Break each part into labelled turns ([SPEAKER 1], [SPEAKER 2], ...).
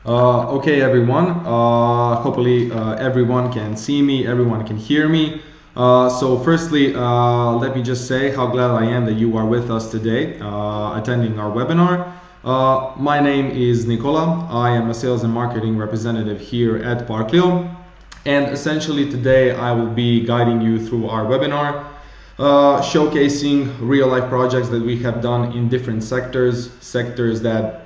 [SPEAKER 1] Okay, everyone. Hopefully, everyone can see me, everyone can hear me. So, firstly, let me just say how glad I am that you are with us today, attending our webinar. My name is Nicola. I am a sales and marketing representative here at Parklio. And essentially, today I will be guiding you through our webinar, showcasing real life projects that we have done in different sectors that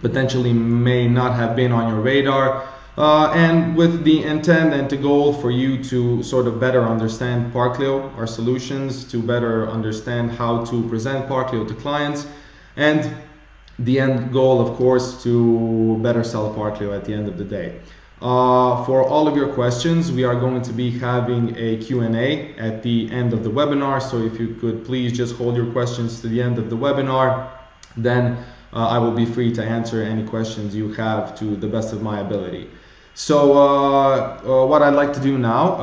[SPEAKER 1] potentially may not have been on your radar, and with the intent and the goal for you to sort of better understand Parklio, our solutions, to better understand how to present Parklio to clients, and the end goal, of course, to better sell Parklio at the end of the day. For all of your questions, we are going to be having a Q&A at the end of the webinar. So if you could please just hold your questions to the end of the webinar, then I will be free to answer any questions you have to the best of my ability. So what I'd like to do now,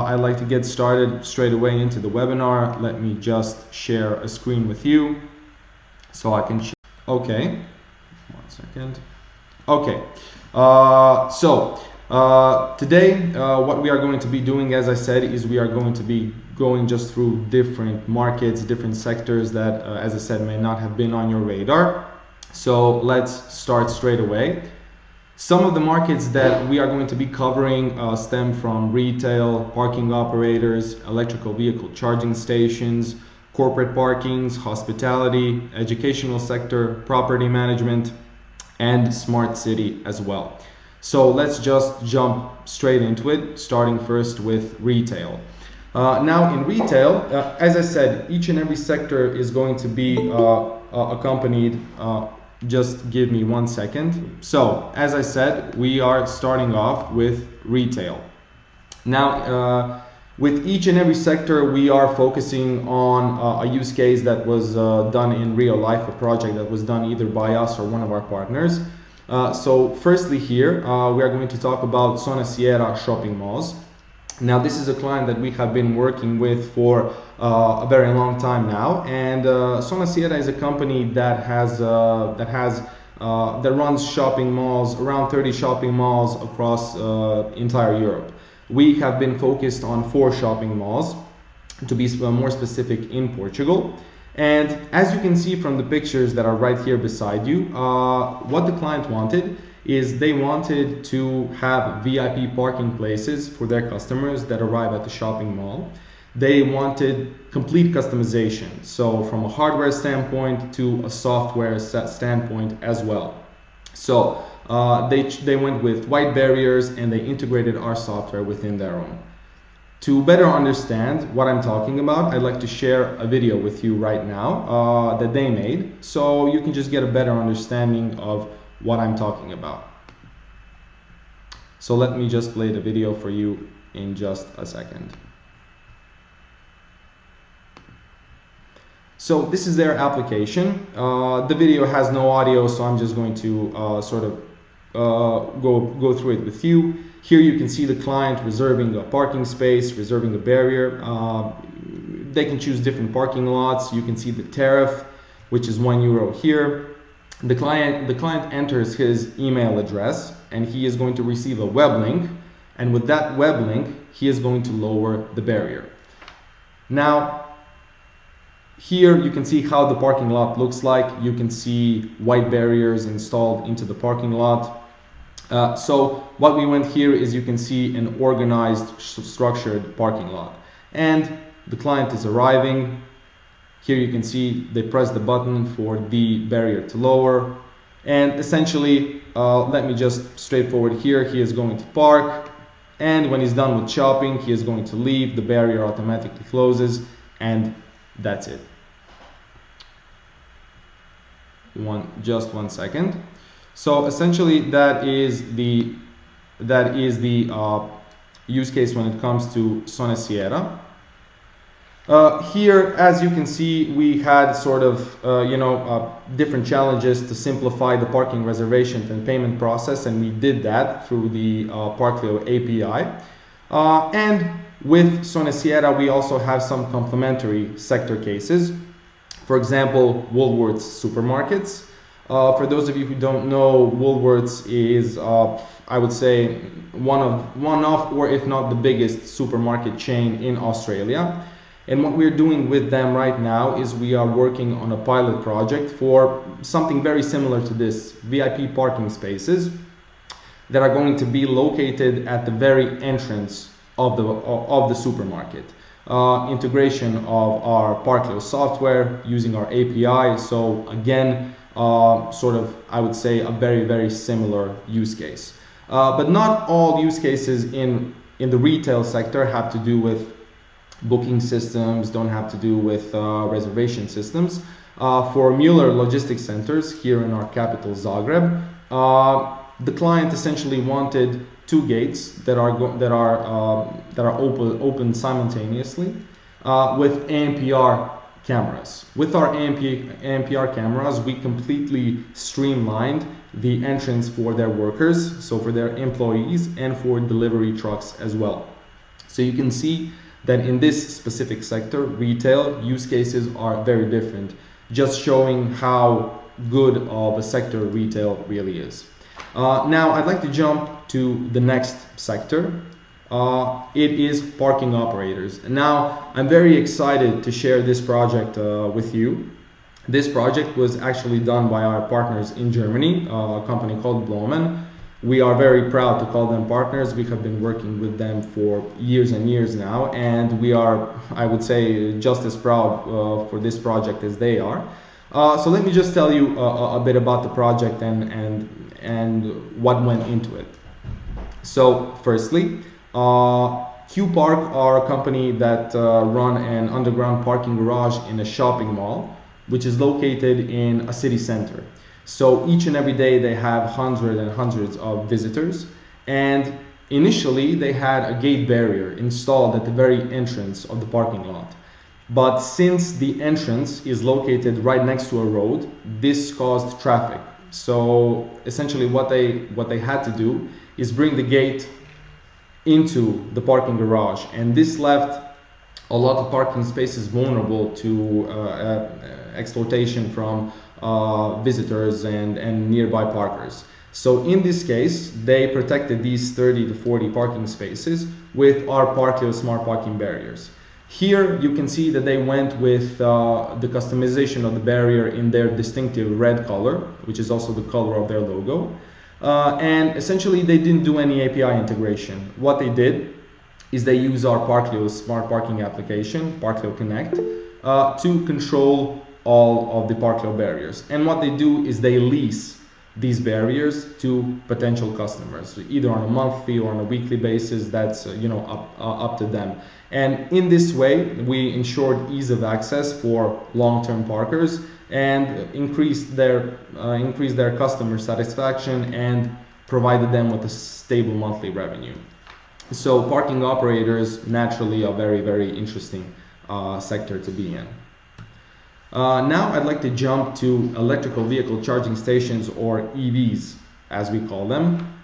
[SPEAKER 1] I'd like to get started straight away into the webinar. Let me just share a screen with you so I can share. Okay, 1 second. Okay, today what we are going to be doing, as I said, is we are going to be going just through different markets, different sectors that, as I said, may not have been on your radar. So let's start straight away. Some of the markets that we are going to be covering stem from retail, parking operators, electrical vehicle charging stations, corporate parkings, hospitality, educational sector, property management, and smart city as well. So let's just jump straight into it, starting first with retail. Now in retail, as I said, each and every sector is going to be accompanied. Just give me 1 second. So as I said, we are starting off with retail. Now, with each and every sector, we are focusing on a use case that was done in real life, a project that was done either by us or one of our partners. So firstly here, we are going to talk about Zona Sierra shopping malls. Now this is a client that we have been working with for a very long time now, and Zona Sierra is a company that runs shopping malls, around 30 shopping malls across entire Europe. We have been focused on 4 shopping malls, to be more specific, in Portugal. And as you can see from the pictures that are right here beside you, what the client wanted is they wanted to have VIP parking places for their customers that arrive at the shopping mall. They wanted complete customization, so from a hardware standpoint to a software standpoint as well. So they went with white barriers and they integrated our software within their own. To better understand what I'm talking about, I'd like to share a video with you right now that they made, so you can just get a better understanding of what I'm talking about. So let me just play the video for you in just a second. So this is their application. The video has no audio, so I'm just going to go through it with you. Here you can see the client reserving a parking space, reserving a barrier. They can choose different parking lots. You can see the tariff, which is €1 here. The client enters his email address and he is going to receive a web link, and with that web link he is going to lower the barrier. Now here you can see how the parking lot looks like. You can see white barriers installed into the parking lot. So what we went here is you can see an organized, structured parking lot. And the client is arriving. Here you can see they press the button for the barrier to lower. And essentially, let me just straightforward here, he is going to park. And when he's done with shopping, he is going to leave. The barrier automatically closes, and that's it. Just 1 second. So essentially, that is the use case when it comes to Zona Sierra. Here, as you can see, we had sort of different challenges to simplify the parking reservation and payment process, and we did that through the Parklio API. And with Zona Sierra, we also have some complementary sector cases. For example, Woolworths supermarkets. For those of you who don't know, Woolworths is, I would say, one of, or if not the biggest supermarket chain in Australia. And what we're doing with them right now is we are working on a pilot project for something very similar to this, VIP parking spaces that are going to be located at the very entrance of the supermarket. Integration of our Parklio software using our API. So again, sort of, I would say, a very similar use case. But not all use cases in the retail sector have to do with booking systems, don't have to do with reservation systems. For Mueller Logistics Centers here in our capital, Zagreb, the client essentially wanted two gates that are open simultaneously with ANPR cameras. With our ANPR cameras, we completely streamlined the entrance for their workers, so for their employees, and for delivery trucks as well. So you can see that in this specific sector, retail use cases are very different, just showing how good of a sector retail really is. Now I'd like to jump to the next sector. It is parking operators. And now I'm very excited to share this project with you. This project was actually done by our partners in Germany, a company called Blomen. We are very proud to call them partners. We have been working with them for years and years now, and we are, I would say, just as proud for this project as they are. So let me just tell you a bit about the project and what went into it. So firstly, Q-Park are a company that run an underground parking garage in a shopping mall, which is located in a city center. So each and every day they have hundreds and hundreds of visitors, and initially they had a gate barrier installed at the very entrance of the parking lot. But since the entrance is located right next to a road, this caused traffic. So essentially what they had to do is bring the gate into the parking garage, and this left a lot of parking spaces vulnerable to exploitation from visitors and nearby parkers. So in this case, they protected these 30 to 40 parking spaces with our Parklio smart parking barriers. Here you can see that they went with the customization of the barrier in their distinctive red color, which is also the color of their logo. And essentially they didn't do any API integration. What they did is they use our Parklio smart parking application, Parklio Connect, to control all of the Parklio barriers. And what they do is they lease these barriers to potential customers, either on a monthly or on a weekly basis. That's up to them. And in this way, we ensured ease of access for long-term parkers and increased their customer satisfaction and provided them with a stable monthly revenue. So parking operators naturally a very interesting sector to be in. Now I'd like to jump to electrical vehicle charging stations, or EVs as we call them.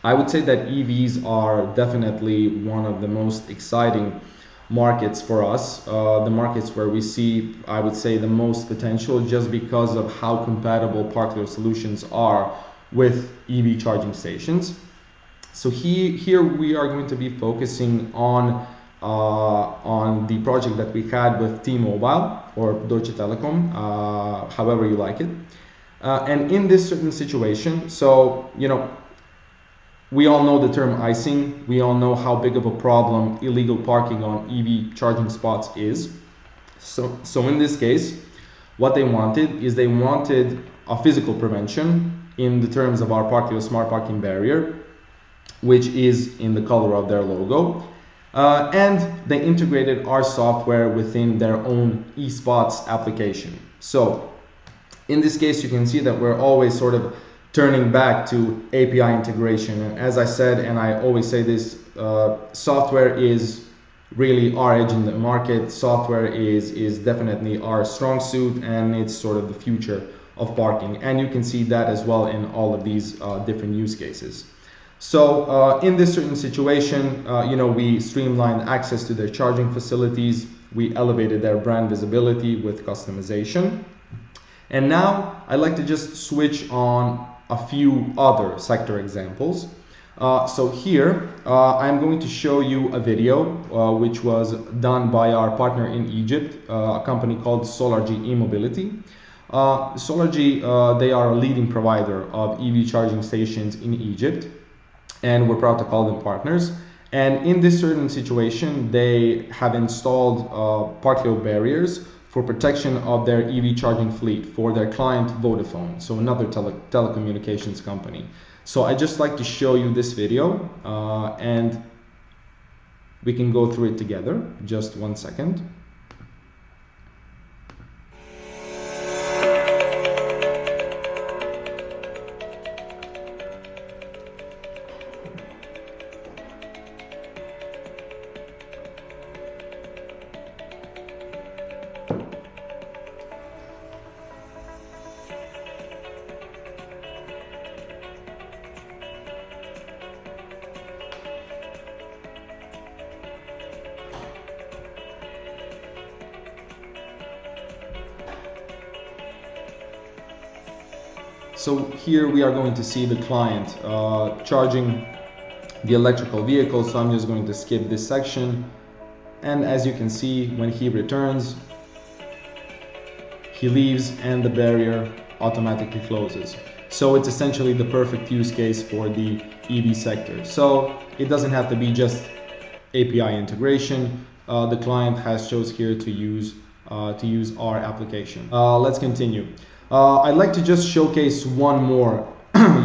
[SPEAKER 1] I would say that EVs are definitely one of the most exciting markets for us, the markets where we see, I would say, the most potential, just because of how compatible Parklio solutions are with EV charging stations. So here we are going to be focusing on the project that we had with T-Mobile or Deutsche Telekom, however you like it. And in this certain situation, so we all know the term icing. We all know how big of a problem illegal parking on EV charging spots is. So in this case, what they wanted is they wanted a physical prevention in the terms of our Parklio smart parking barrier, which is in the color of their logo. And they integrated our software within their own eSpots application. So in this case, you can see that we're always sort of turning back to API integration. And as I said, and I always say this, software is really our edge in the market. Software is definitely our strong suit, and it's sort of the future of parking. And you can see that as well in all of these different use cases. So in this certain situation, we streamlined access to their charging facilities. We elevated their brand visibility with customization. And now I'd like to just switch on a few other sector examples. So here I'm going to show you a video which was done by our partner in Egypt, a company called SolarG e-mobility. SolarG, they are a leading provider of EV charging stations in Egypt, and we're proud to call them partners. And in this certain situation, they have installed Parklio barriers for protection of their EV charging fleet for their client Vodafone, so another telecommunications company. So I just like to show you this video and we can go through it together. Just 1 second. So here we are going to see the client charging the electrical vehicle, so I'm just going to skip this section. And as you can see, when he returns, he leaves and the barrier automatically closes. So it's essentially the perfect use case for the EV sector. So it doesn't have to be just API integration. The client has chose here to use our application. Let's continue. I'd like to just showcase one more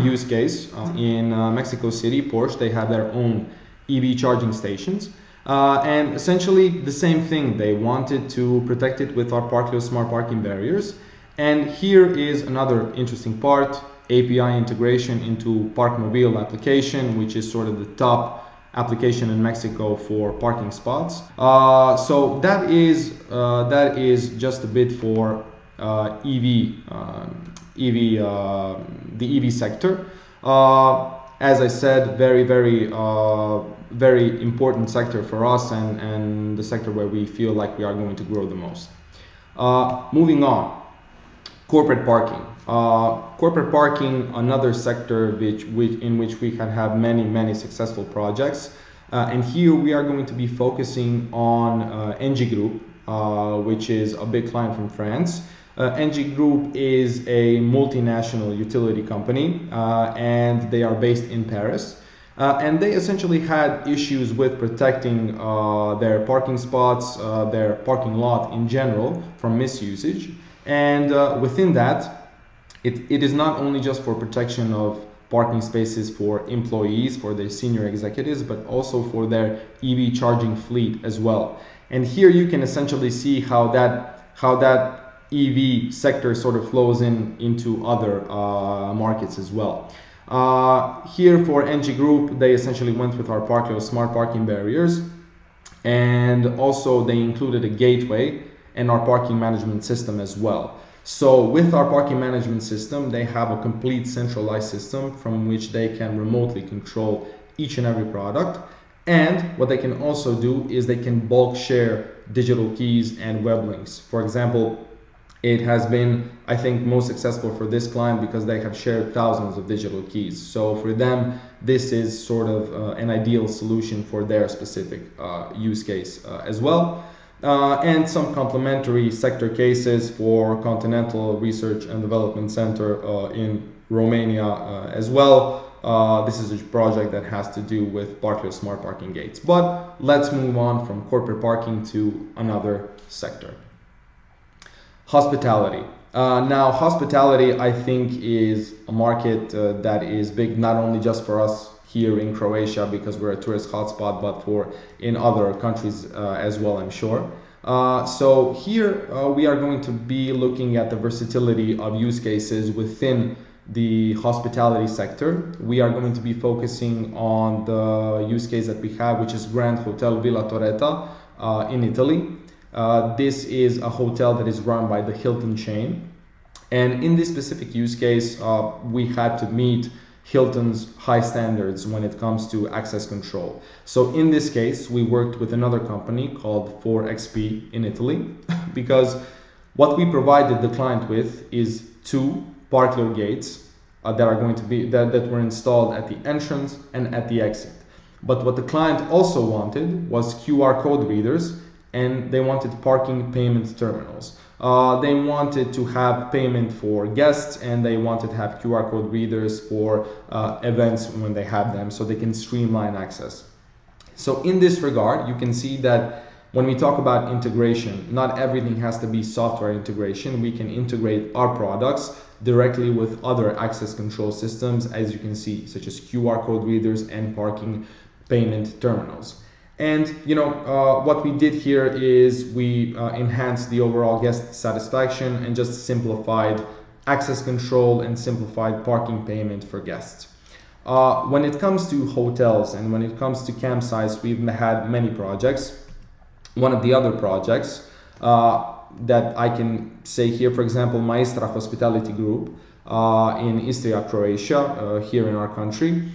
[SPEAKER 1] use case. In Mexico City, Porsche, they have their own EV charging stations. And essentially the same thing. They wanted to protect it with our Parklio smart parking barriers. And here is another interesting part, API integration into Parkmobile application, which is sort of the top application in Mexico for parking spots. So that is just a bit for the EV sector. As I said, very important sector for us, and the sector where we feel like we are going to grow the most. Moving on, corporate parking. Corporate parking, another sector in which we can have many successful projects. And here we are going to be focusing on NG Group, which is a big client from France. NG Group is a multinational utility company and they are based in Paris. And they essentially had issues with protecting their parking spots, their parking lot in general from misusage. And within that, it is not only just for protection of parking spaces for employees, for their senior executives, but also for their EV charging fleet as well. And here you can essentially see how that EV sector sort of flows into other markets as well. Here for NG Group, they essentially went with our Parklio smart parking barriers, and also they included a gateway and our parking management system as well. So with our parking management system, they have a complete centralized system from which they can remotely control each and every product. And what they can also do is they can bulk share digital keys and web links. For example, it has been, I think, most successful for this client because they have shared thousands of digital keys. So for them, this is sort of an ideal solution for their specific use case as well. And some complementary sector cases for Continental Research and Development Center in Romania as well. This is a project that has to do with Parklio smart parking gates. But let's move on from corporate parking to another sector. Hospitality. Now, hospitality, I think, is a market that is big not only just for us here in Croatia because we're a tourist hotspot, but for in other countries as well, I'm sure. So here we are going to be looking at the versatility of use cases within the hospitality sector. We are going to be focusing on the use case that we have, which is Grand Hotel Villa Torretta in Italy. This is a hotel that is run by the Hilton chain. And in this specific use case, we had to meet Hilton's high standards when it comes to access control. So in this case, we worked with another company called 4XP in Italy because What we provided the client with is two Parklio gates that are going to be that were installed at the entrance and at the exit. But what the client also wanted was QR code readers, and they wanted parking payment terminals. They wanted to have payment for guests, and they wanted to have QR code readers for events when they have them, so they can streamline access. So in this regard, you can see that when we talk about integration, not everything has to be software integration. We can integrate our products directly with other access control systems, as you can see, such as QR code readers and parking payment terminals. And what we did here is we enhanced the overall guest satisfaction and just simplified access control and simplified parking payment for guests. When it comes to hotels and when it comes to campsites, we've had many projects. One of the other projects that I can say here, for example, Maestra Hospitality Group in Istria, Croatia, here in our country.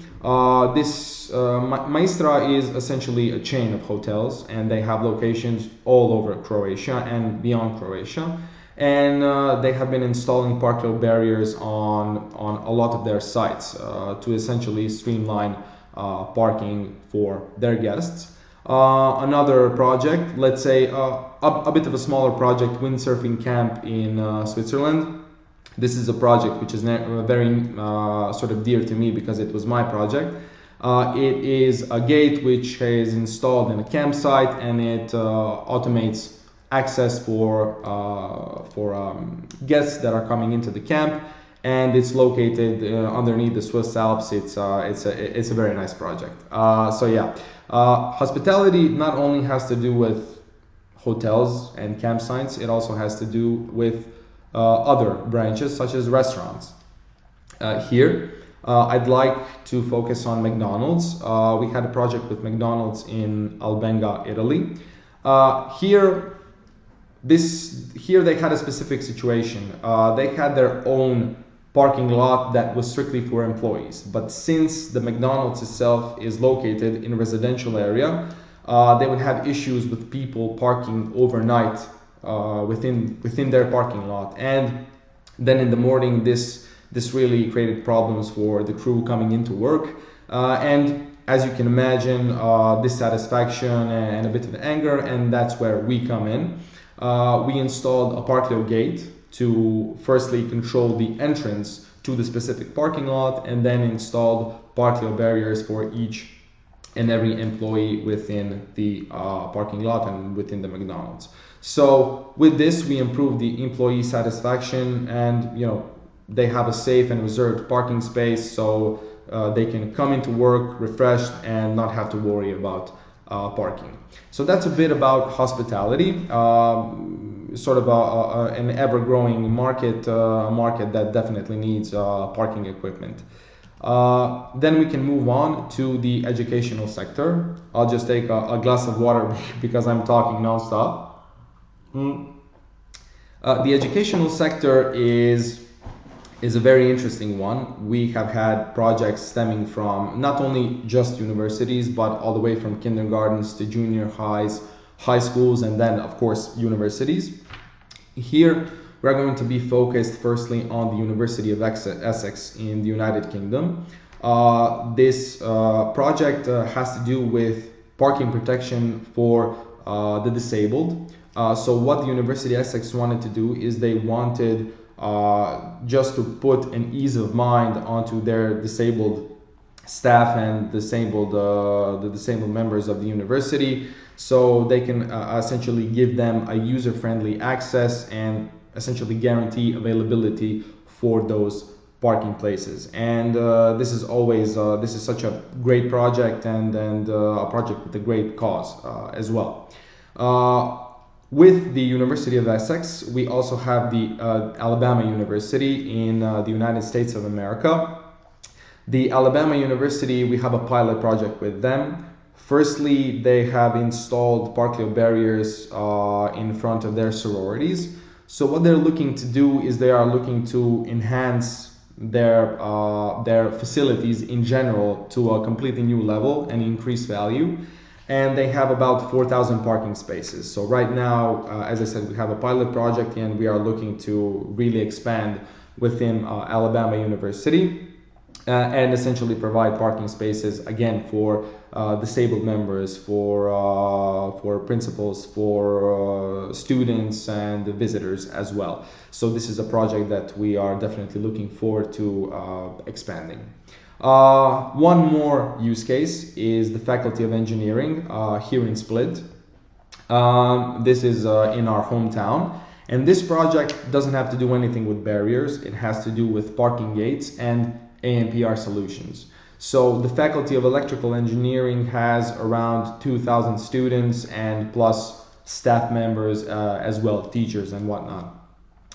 [SPEAKER 1] Maestra is essentially a chain of hotels, and they have locations all over Croatia and beyond Croatia. And they have been installing Parklio barriers on a lot of their sites to essentially streamline parking for their guests. Another project, let's say a bit of a smaller project, windsurfing camp in Switzerland. This is a project which is very sort of dear to me because it was my project. It is a gate which is installed in a campsite, and it automates access for guests that are coming into the camp, and it's located underneath the Swiss Alps. It's a very nice project. So yeah, hospitality not only has to do with hotels and campsites, it also has to do with other branches such as restaurants. Here, I'd like to focus on McDonald's. We had a project with McDonald's in Albenga, Italy. Here they had a specific situation. They had their own parking lot that was strictly for employees. But since the McDonald's itself is located in a residential area, they would have issues with people parking overnight within their parking lot. And then in the morning, this really created problems for the crew coming into work. And as you can imagine, dissatisfaction and a bit of anger, and that's where we come in. We installed a Parklio gate to firstly control the entrance to the specific parking lot, and then installed Parklio barriers for each and every employee within the parking lot and within the McDonald's. So with this, we improved the employee satisfaction, and they have a safe and reserved parking space, so they can come into work refreshed and not have to worry about parking. So that's a bit about hospitality, sort of an ever-growing market, a market that definitely needs parking equipment. Then we can move on to the educational sector. I'll just take a glass of water because I'm talking non-stop. The educational sector is a very interesting one. We have had projects stemming from not only just universities, but all the way from kindergartens to junior highs, high schools, and then of course universities. Here we're going to be focused firstly on the University of Essex in the United Kingdom. This project has to do with parking protection for the disabled. So what the University of Essex wanted to do is they wanted just to put an ease of mind onto their disabled staff and the disabled members of the university, so they can essentially give them a user-friendly access and essentially guarantee availability for those parking places. And this is such a great project, and a project with a great cause as well. With the University of Essex, we also have the Alabama University in the United States of America. The Alabama University, we have a pilot project with them. Firstly, they have installed Parklio barriers in front of their sororities. So what they're looking to do is they are looking to enhance their facilities in general to a completely new level and increase value. and they have about 4,000 parking spaces. So right now, as I said, we have a pilot project and we are looking to really expand within Alabama University. And essentially provide parking spaces again for disabled members, for principals, for students and visitors as well. So this is a project that we are definitely looking forward to expanding. One more use case is the Faculty of Engineering here in Split. This is in our hometown. And this project doesn't have to do anything with barriers. It has to do with parking gates and ANPR solutions. So the Faculty of Electrical Engineering has around 2,000 students and plus staff members as well, teachers and whatnot.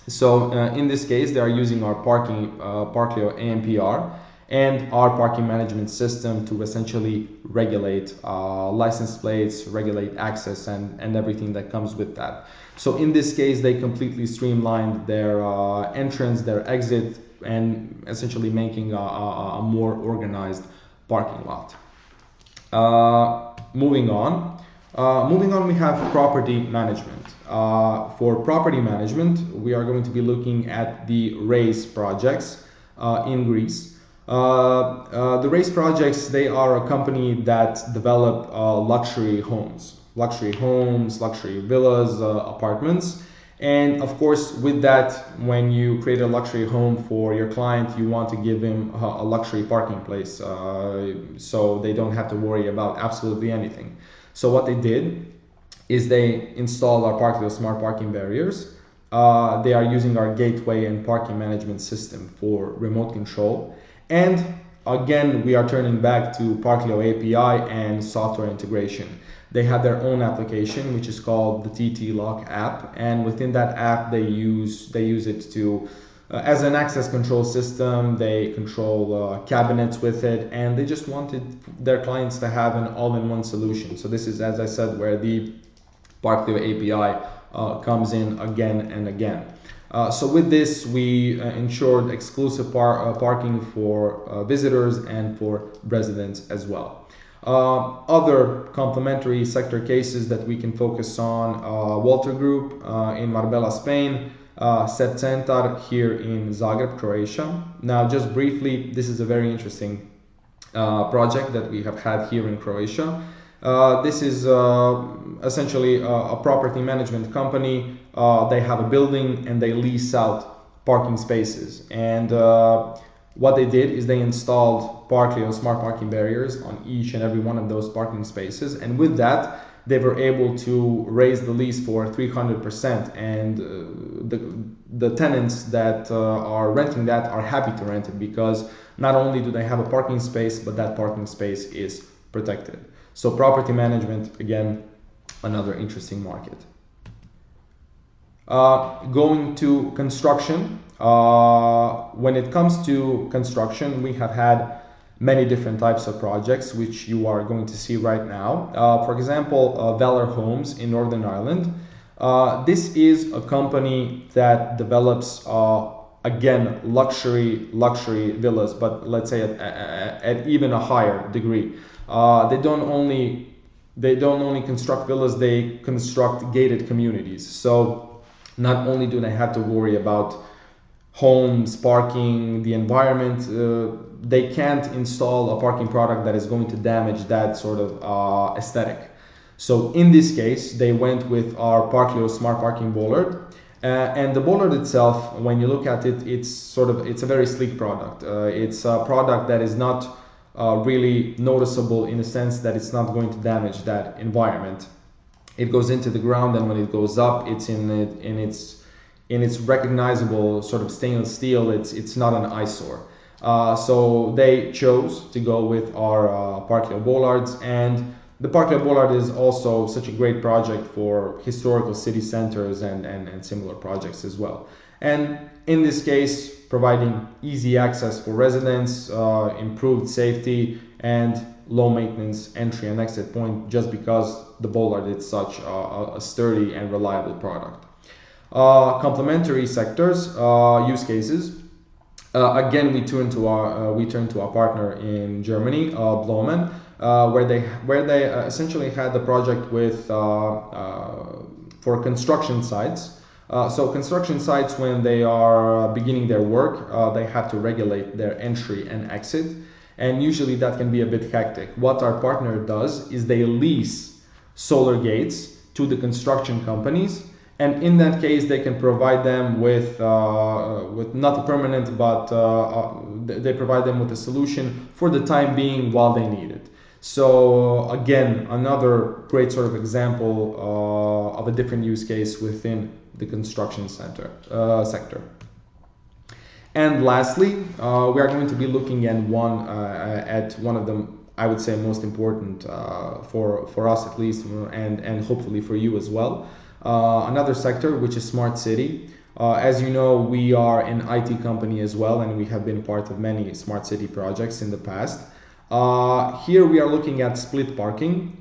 [SPEAKER 1] So in this case, they are using our Parklio ANPR and our parking management system to essentially regulate license plates, regulate access and everything that comes with that. So in this case, they completely streamlined their entrance, their exit, and essentially making a more organized parking lot. Moving on, we have property management. For property management, we are going to be looking at the RACE projects in Greece. The RACE projects, they are a company that develop luxury homes, luxury villas, apartments. And of course, with that, when you create a luxury home for your client, you want to give him a luxury parking place so they don't have to worry about absolutely anything. So what they did is they installed our Parklio smart parking barriers. They are using our gateway and parking management system for remote control. And again, we are turning back to Parklio API and software integration. They have their own application, which is called the TT Lock app, and within that app, they use it to as an access control system. They control cabinets with it, and they just wanted their clients to have an all-in-one solution. So this is, as I said, where the Parklio API comes in again and again. So with this, we ensured exclusive parking for visitors and for residents as well. Other complementary sector cases that we can focus on, Walter Group in Marbella, Spain, Set Center here in Zagreb, Croatia. Now, just briefly, this is a very interesting project that we have had here in Croatia. This is essentially a property management company. They have a building and they lease out parking spaces. And what they did is they installed Parklio smart parking barriers on each and every one of those parking spaces. And with that, they were able to raise the lease for 300%. And the tenants that are renting that are happy to rent it because not only do they have a parking space, but that parking space is protected. So property management, again, another interesting market. Going to construction. When it comes to construction, we have had many different types of projects, which you are going to see right now. For example, Valor Homes in Northern Ireland. This is a company that develops, again, luxury villas, but let's say at even a higher degree. They don't only construct villas, they construct gated communities. So not only do they have to worry about homes, parking, the environment, they can't install a parking product that is going to damage that sort of aesthetic. So in this case, they went with our Parklio smart parking bollard. And the bollard itself, when you look at it, it's a very sleek product. It's a product that is not really noticeable in the sense that it's not going to damage that environment. It goes into the ground, and when it goes up, it's in its recognizable sort of stainless steel. It's not an eyesore. So they chose to go with our Parklio bollards, and the Parklio bollard is also such a great project for historical city centers and similar projects as well. And in this case, providing easy access for residents, improved safety, and low maintenance entry and exit point, just because the bollard is such a sturdy and reliable product. Complementary sectors, use cases. Again, we turn to our partner in Germany, Blomen. where they essentially had the project with for construction sites. So construction sites, when they are beginning their work, they have to regulate their entry and exit, and usually that can be a bit hectic. What our partner does is they lease solar gates to the construction companies, and in that case they can provide them with not a permanent, but they provide them with a solution for the time being while they need it. So again, another great sort of example of a different use case within the construction sector. And lastly, we are going to be looking at one of the, I would say, most important for us at least, and hopefully for you as well. Another sector, which is smart city. As you know, we are an IT company as well, and we have been part of many smart city projects in the past. Here we are looking at Split Parking.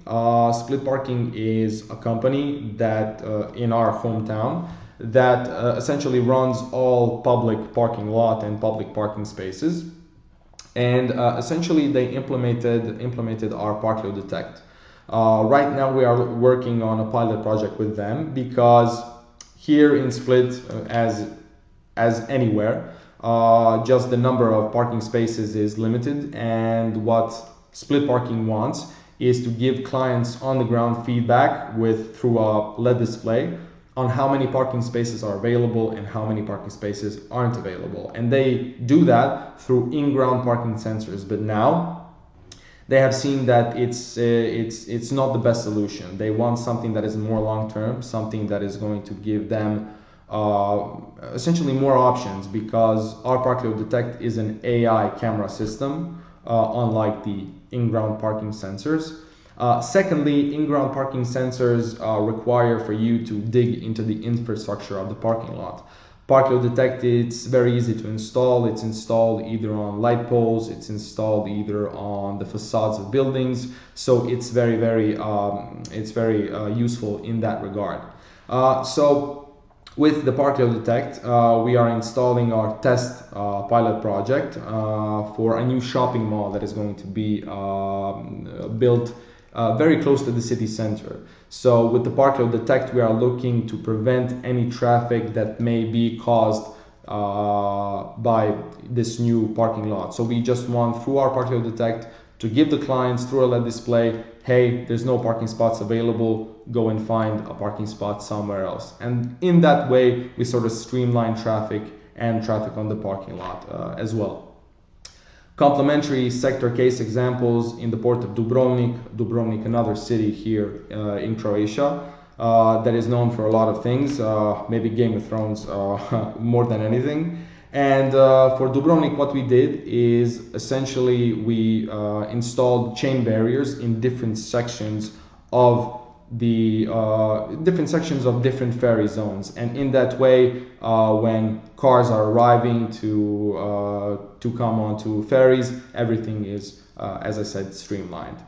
[SPEAKER 1] Split Parking is a company that in our hometown that essentially runs all public parking lot and public parking spaces. And essentially they implemented our Parklio Detect. Right now we are working on a pilot project with them because here in Split, as anywhere, just the number of parking spaces is limited, and what Split Parking wants is to give clients on the ground feedback through a LED display on how many parking spaces are available and how many parking spaces aren't available. And they do that through in-ground parking sensors. But now they have seen that it's not the best solution. They want something that is more long-term, something that is going to give them essentially more options, because our Parklio Detect is an AI camera system, unlike the in-ground parking sensors. Secondly, in-ground parking sensors require for you to dig into the infrastructure of the parking lot. Parklio Detect, it's very easy to install. It's installed either on light poles, it's installed either on the facades of buildings, so it's very useful in that regard. So with the Parklio Detect, we are installing our test pilot project for a new shopping mall that is going to be built very close to the city center. So with the Parklio Detect, we are looking to prevent any traffic that may be caused by this new parking lot. So we just want, through our Parklio Detect, to give the clients through a LED display, hey, there's no parking spots available, go and find a parking spot somewhere else. And in that way, we sort of streamline traffic and traffic on the parking lot as well. Complementary sector case examples in the port of Dubrovnik, another city here in Croatia that is known for a lot of things, maybe Game of Thrones more than anything. And for Dubrovnik, what we did is essentially we installed chain barriers in different sections of different ferry zones, and in that way, when cars are arriving to come onto ferries, everything is, as I said, streamlined.